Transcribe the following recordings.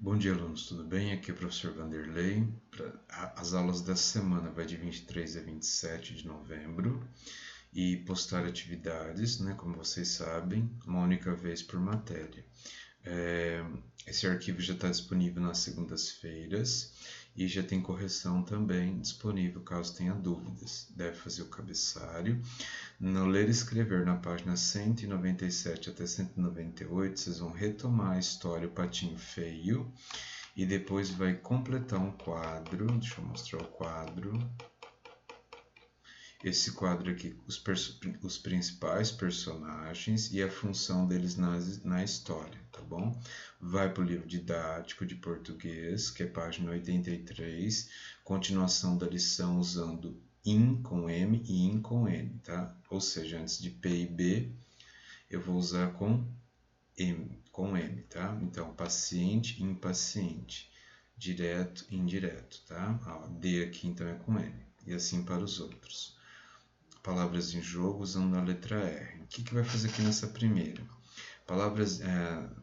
Bom dia, alunos, tudo bem? Aqui é o professor Vanderlei. As aulas dessa semana vai de 23 a 27 de novembro e postar atividades, né, como vocês sabem, uma única vez por matéria. Esse arquivo já está disponível nas segundas-feiras e já tem correção também disponível caso tenha dúvidas. Deve fazer o cabeçalho. No ler e escrever, na página 197 até 198, vocês vão retomar a história O Patinho Feio e depois vai completar um quadro. Deixa eu mostrar o quadro. Esse quadro aqui, os principais personagens e a função deles na história, tá bom? Vai para o livro didático de português, que é página 83, continuação da lição usando in com M e in com N, tá? Ou seja, antes de P e B, eu vou usar com M, tá? Então, paciente, impaciente, direto, indireto, tá? Ó, D aqui então é com M, e assim para os outros. Palavras em jogo usando a letra R. O que vai fazer aqui nessa primeira? Palavras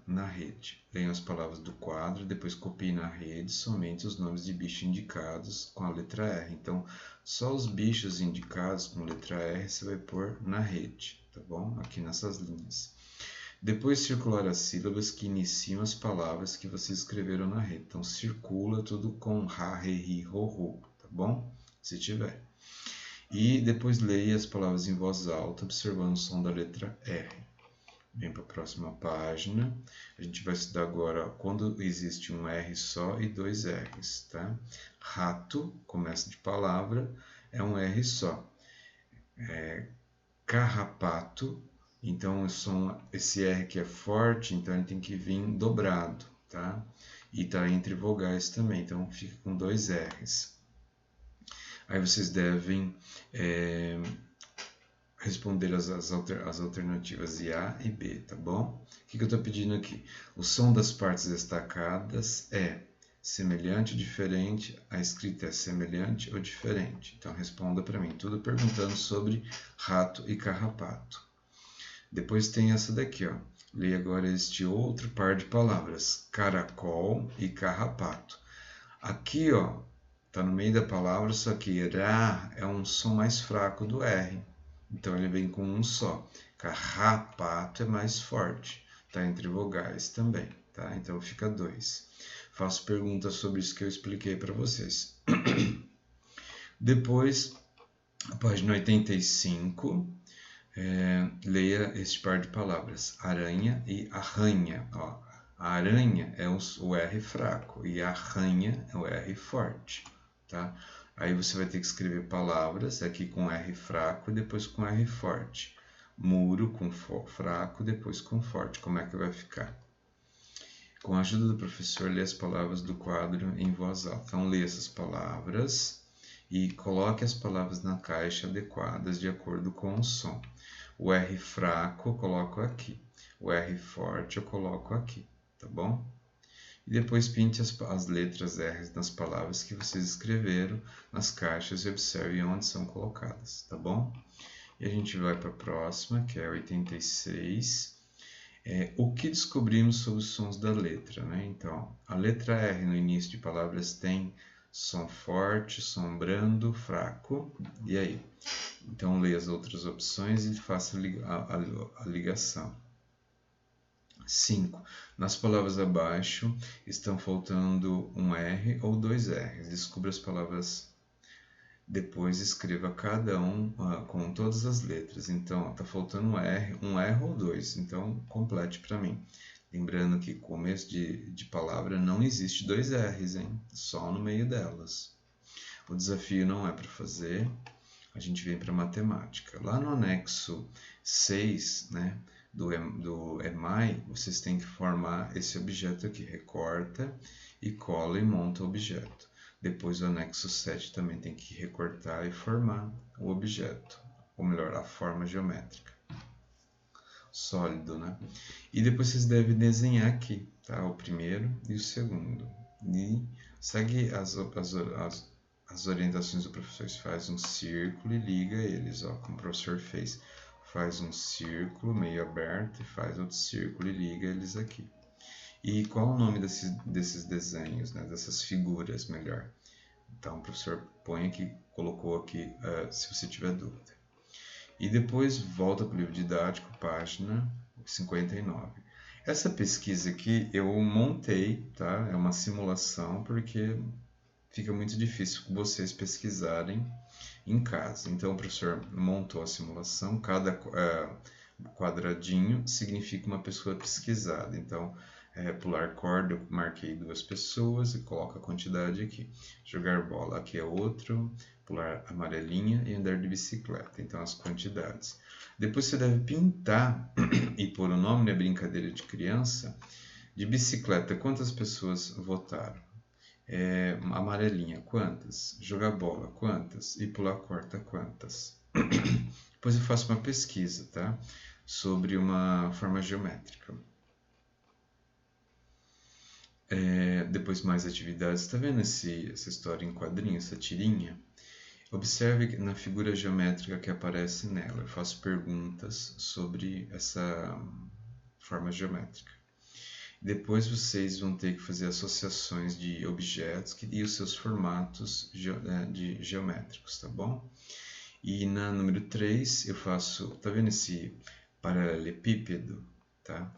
na rede. Leiam as palavras do quadro, depois copie na rede somente os nomes de bichos indicados com a letra R. Então, só os bichos indicados com a letra R você vai pôr na rede, tá bom? Aqui nessas linhas. Depois circular as sílabas que iniciam as palavras que vocês escreveram na rede. Então, circula tudo com ra, re, ri, ro, ro, tá bom? Se tiver. E depois leia as palavras em voz alta, observando o som da letra R. Vem para a próxima página. A gente vai estudar agora quando existe um R só e dois R's, tá? Rato, começa de palavra, é um R só. Carrapato, então esse R aqui é forte, então ele tem que vir dobrado, tá? E tá entre vogais também, então fica com dois R's. Aí vocês devem responder as alternativas A e B, tá bom? O que eu estou pedindo aqui? O som das partes destacadas é semelhante ou diferente? A escrita é semelhante ou diferente? Então responda para mim, tudo perguntando sobre rato e carrapato. Depois tem essa daqui, ó. Leia agora este outro par de palavras, caracol e carrapato. Aqui, ó, tá no meio da palavra, só que ra é um som mais fraco do R. Então ele vem com um só. Carrapato é mais forte. Tá entre vogais também, tá? Então fica 2. Faço perguntas sobre isso que eu expliquei para vocês. Depois, a página 85, leia este par de palavras, aranha e arranha. Ó, a aranha é o R fraco e a arranha é o R forte, tá? Aí você vai ter que escrever palavras aqui com R fraco e depois com R forte. Muro com fraco, depois com forte. Como é que vai ficar? Com a ajuda do professor, lê as palavras do quadro em voz alta. Então, lê essas palavras e coloque as palavras na caixa adequadas de acordo com o som. O R fraco eu coloco aqui. O R forte eu coloco aqui, tá bom? E depois pinte as letras R nas palavras que vocês escreveram nas caixas e observe onde são colocadas, tá bom? E a gente vai para a próxima, que é 86. O que descobrimos sobre os sons da letra, né? Então, a letra R no início de palavras tem som forte, som brando, fraco, e aí? Então, leia as outras opções e faça a ligação. 5. Nas palavras abaixo estão faltando um R ou dois R's. Descubra as palavras. Depois escreva cada um com todas as letras. Então, está faltando um R ou dois. Então, complete para mim. Lembrando que começo de palavra não existe dois R's, hein? Só no meio delas. O desafio não é para fazer. A gente vem para matemática. Lá no anexo 6, né? Do EMAI, vocês têm que formar esse objeto aqui, recorta e cola e monta o objeto. Depois o anexo 7 também tem que recortar e formar o objeto, ou melhor, a forma geométrica. Sólido, né? E depois vocês devem desenhar aqui, tá? O primeiro e o segundo. E segue as orientações do professor. Faz um círculo e liga eles, ó, como o professor fez. Faz um círculo meio aberto e faz outro círculo e liga eles aqui. E qual o nome desses desenhos, né? Dessas figuras, melhor? Então, o professor põe aqui, colocou aqui, se você tiver dúvida. E depois volta para o livro didático, página 59. Essa pesquisa aqui eu montei, tá? É uma simulação, porque fica muito difícil vocês pesquisarem em casa. Então, o professor montou a simulação, cada quadradinho significa uma pessoa pesquisada. Então, pular corda, eu marquei 2 pessoas e coloco a quantidade aqui. Jogar bola, aqui é outro. Pular amarelinha e andar de bicicleta. Então, as quantidades. Depois você deve pintar e pôr o nome, né? Brincadeira de criança. De bicicleta, quantas pessoas votaram? Amarelinha, quantas? Jogar bola, quantas? E pular corda, quantas? Depois eu faço uma pesquisa, tá? Sobre uma forma geométrica. Depois mais atividades. Está vendo essa história em quadrinho, essa tirinha? Observe na figura geométrica que aparece nela. Eu faço perguntas sobre essa forma geométrica. Depois vocês vão ter que fazer associações de objetos e os seus formatos geométricos, tá bom? E na número 3 eu faço, tá vendo esse paralelepípedo, tá?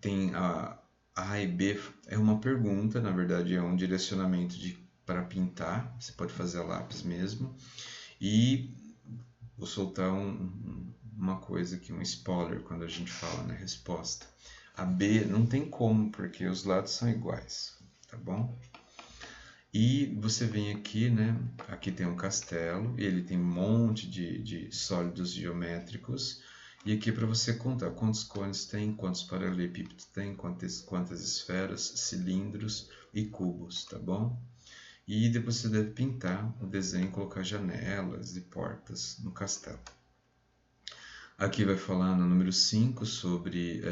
Tem A e B, é uma pergunta, na verdade é um direcionamento para pintar, você pode fazer a lápis mesmo. E vou soltar uma coisa aqui, um spoiler quando a gente fala na resposta. A B não tem como, porque os lados são iguais, tá bom? E você vem aqui, né? Aqui tem um castelo, e ele tem um monte de sólidos geométricos. E aqui para você contar quantos cones tem, quantos paralelepípedos tem, quantas esferas, cilindros e cubos, tá bom? E depois você deve pintar o desenho e colocar janelas e portas no castelo. Aqui vai falar no número 5 sobre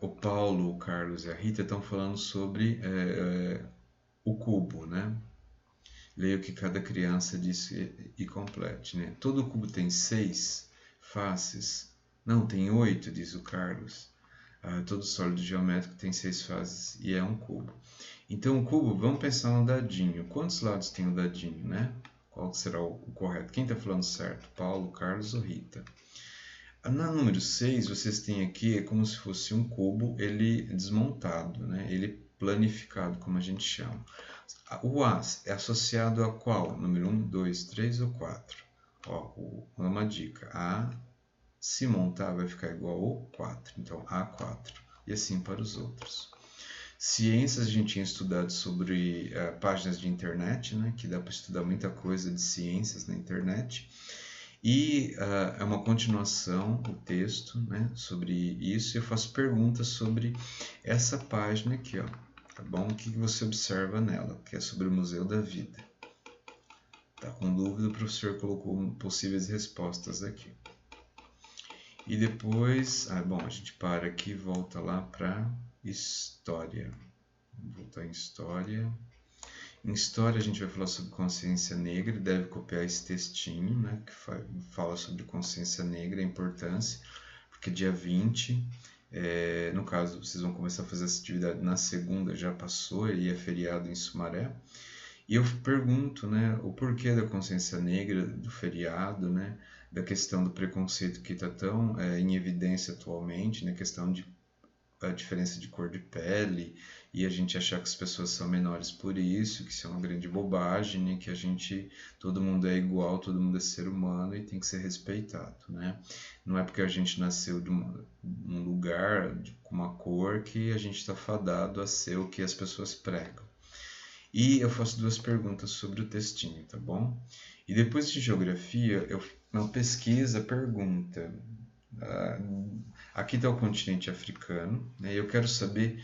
o Paulo, o Carlos e a Rita estão falando sobre o cubo, né? Leia o que cada criança disse e complete, né? Todo cubo tem 6 faces. Não, tem 8, diz o Carlos. Todo sólido geométrico tem 6 faces e é um cubo. Então, o cubo, vamos pensar no dadinho. Quantos lados tem o dadinho, né? Qual será o correto? Quem está falando certo? Paulo, Carlos ou Rita? Na número 6, vocês têm aqui, é como se fosse um cubo, ele desmontado, né? Ele planificado, como a gente chama. O A é associado a qual? Número 1, 2, 3 ou 4? Uma dica. A, se montar, vai ficar igual ao 4. Então, A4. E assim para os outros. Ciências, a gente tinha estudado sobre páginas de internet, né? Que dá para estudar muita coisa de ciências na internet. E é uma continuação, o texto, né, sobre isso. Eu faço perguntas sobre essa página aqui, ó, tá bom? O que você observa nela, que é sobre o Museu da Vida. Tá com dúvida, o professor colocou possíveis respostas aqui. E depois, bom, a gente para aqui e volta lá para História. Vamos voltar em História. Em História a gente vai falar sobre consciência negra, deve copiar esse textinho, né, que fala sobre consciência negra, a importância, porque dia 20, no caso, vocês vão começar a fazer essa atividade na segunda, já passou, e é feriado em Sumaré. E eu pergunto, né, o porquê da consciência negra, do feriado, né, da questão do preconceito que está tão em evidência atualmente, né, questão de a diferença de cor de pele e a gente achar que as pessoas são menores por isso, que isso é uma grande bobagem, né? Que todo mundo é igual, todo mundo é ser humano e tem que ser respeitado, né? Não é porque a gente nasceu de um lugar com uma cor que a gente está fadado a ser o que as pessoas pregam. E eu faço 2 perguntas sobre o textinho, tá bom? E depois de geografia, uma pesquisa pergunta. Aqui está o continente africano, né? Eu quero saber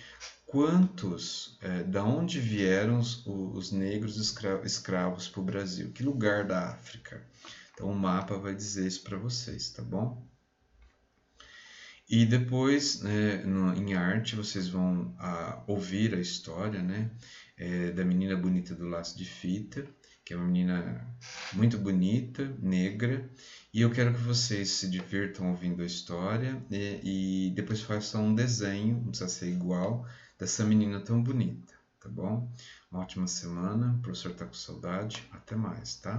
da onde vieram os negros escravos para o Brasil, que lugar da África. Então o mapa vai dizer isso para vocês, tá bom? E depois, né, em arte, vocês vão ouvir a história, né, da menina bonita do laço de fita, que é uma menina muito bonita, negra, e eu quero que vocês se divirtam ouvindo a história e depois façam um desenho, não precisa ser igual, dessa menina tão bonita, tá bom? Uma ótima semana, o professor tá com saudade, até mais, tá?